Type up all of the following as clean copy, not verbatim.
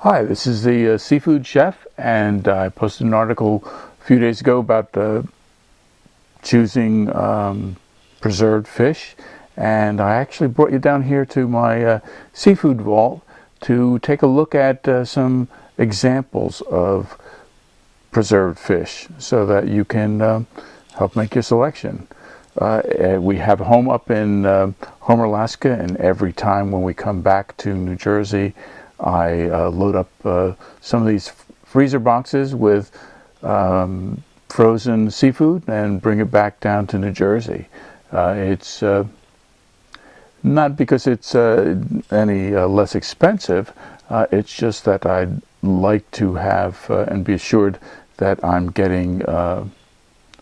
Hi, this is the Seafood Chef, and I posted an article a few days ago about choosing preserved fish, and I actually brought you down here to my Seafood Vault to take a look at some examples of preserved fish so that you can help make your selection. We have a home up in Homer, Alaska, and every time when we come back to New Jersey, I load up some of these freezer boxes with frozen seafood and bring it back down to New Jersey. It's not because it's any less expensive, it's just that I'd like to have and be assured that I'm getting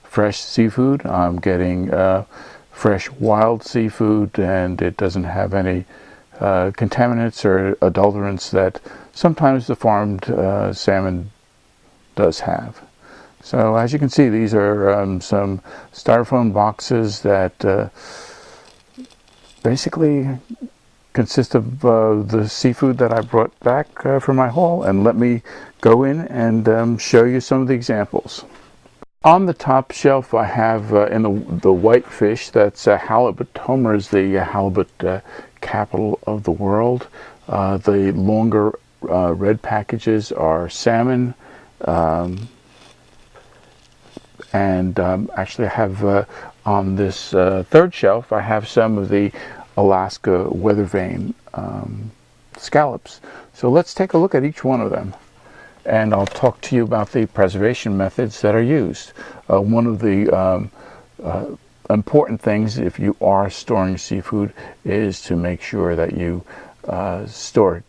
fresh seafood, I'm getting fresh wild seafood, and it doesn't have any contaminants or adulterants that sometimes the farmed salmon does have. So as you can see, these are some styrofoam boxes that basically consist of the seafood that I brought back from my haul, and let me go in and show you some of the examples. On the top shelf I have in the white fish, that's halibut. Homer is the halibut capital of the world. The longer red packages are salmon, and actually I have on this third shelf I have some of the Alaska weather vane scallops. So let's take a look at each one of them, and I'll talk to you about the preservation methods that are used. One of the important things if you are storing seafood is to make sure that you store it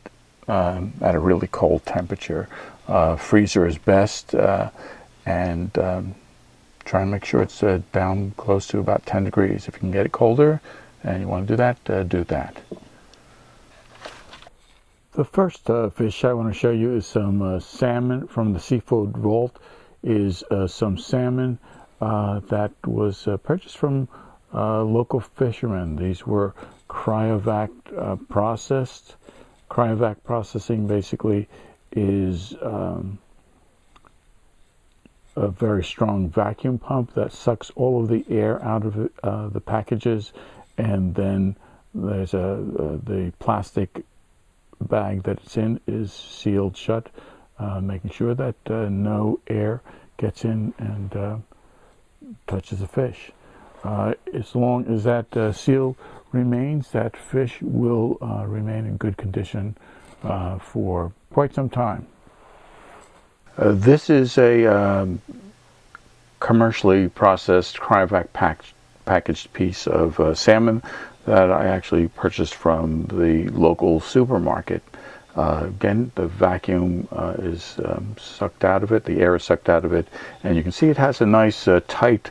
at a really cold temperature. Freezer is best, and try and make sure it's down close to about 10 degrees. If you can get it colder and you want to do that, do that. The first fish I want to show you is some salmon from the Seafood Vault. Is some salmon that was purchased from local fishermen. These were cryovac processed. Cryovac processing basically is a very strong vacuum pump that sucks all of the air out of the packages, and then there's the plastic bag that it's in is sealed shut, making sure that no air gets in and touches the fish. As long as that seal remains, that fish will remain in good condition for quite some time. This is a commercially processed cryovac packaged piece of salmon that I actually purchased from the local supermarket. Again, the vacuum is sucked out of it, the air is sucked out of it, and you can see it has a nice tight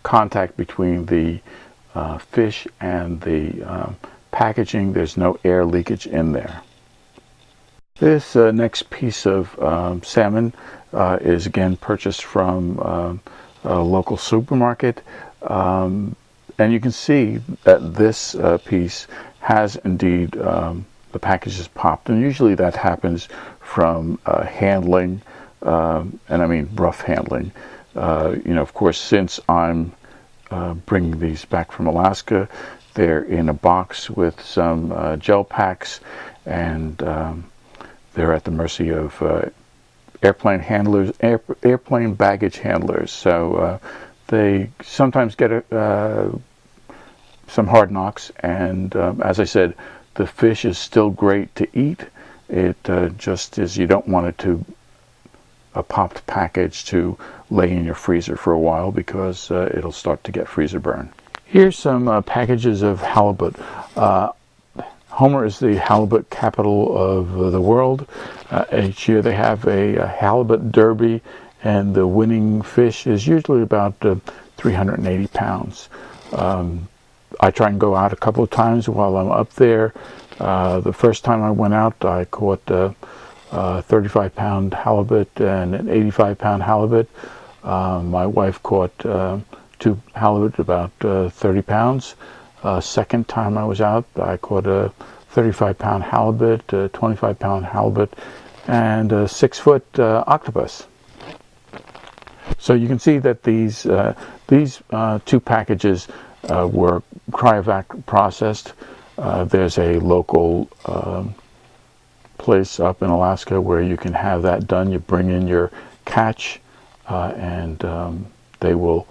contact between the fish and the packaging. There's no air leakage in there. This next piece of salmon is again purchased from a local supermarket. And you can see that this piece has indeed the package is popped, and usually that happens from handling, and I mean rough handling. Of course, since I'm bringing these back from Alaska, they're in a box with some gel packs, and they're at the mercy of airplane handlers, airplane baggage handlers. So they sometimes get some hard knocks, and as I said, the fish is still great to eat. It just is, you don't want it to a popped package to lay in your freezer for a while, because it'll start to get freezer burn. Here's some packages of halibut. Homer is the halibut capital of the world. Each year they have a halibut derby, and the winning fish is usually about 380 pounds. I try and go out a couple of times while I'm up there. The first time I went out, I caught a 35-pound halibut and an 85-pound halibut. My wife caught 2 halibut about 30 pounds. Second time I was out, I caught a 35-pound halibut, 25-pound halibut, and a 6-foot octopus. So you can see that these two packages were cryovac processed. There's a local place up in Alaska where you can have that done. You bring in your catch and they will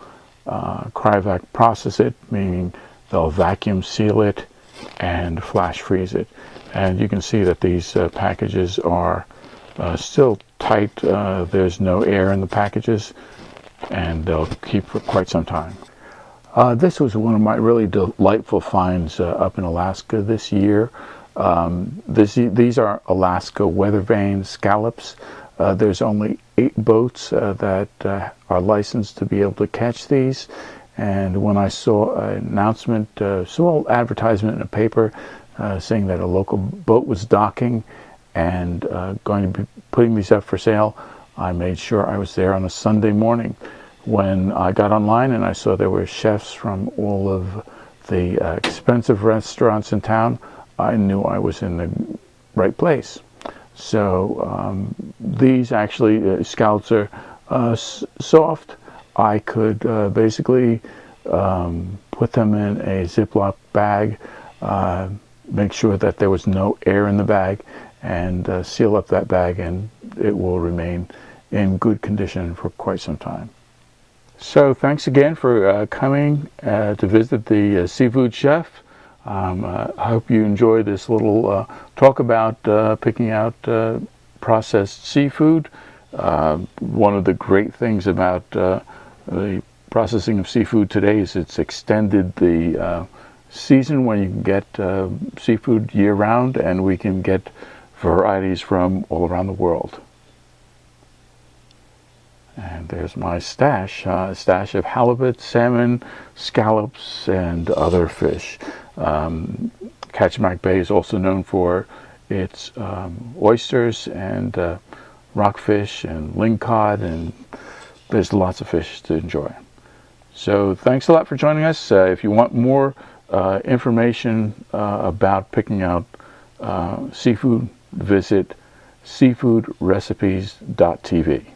cryovac process it, meaning they'll vacuum seal it and flash freeze it. And you can see that these packages are still tight. There's no air in the packages, and they'll keep for quite some time. This was one of my really delightful finds up in Alaska this year. These are Alaska weather vane scallops. There's only 8 boats that are licensed to be able to catch these. And when I saw an announcement, small advertisement in a paper saying that a local boat was docking and going to be putting these up for sale, I made sure I was there on a Sunday morning. When I got online and I saw there were chefs from all of the expensive restaurants in town, I knew I was in the right place. So these actually scallops are soft. I could basically put them in a Ziploc bag, make sure that there was no air in the bag, and seal up that bag, and it will remain in good condition for quite some time. So thanks again for coming to visit the Seafood Chef. I hope you enjoyed this little talk about picking out processed seafood. One of the great things about the processing of seafood today is it's extended the season when you can get seafood year-round, and we can get varieties from all around the world. And there's my stash, stash of halibut, salmon, scallops, and other fish. Kachemak Bay is also known for its oysters and rockfish and lingcod, and there's lots of fish to enjoy. So thanks a lot for joining us. If you want more information about picking out seafood, visit seafoodrecipes.tv.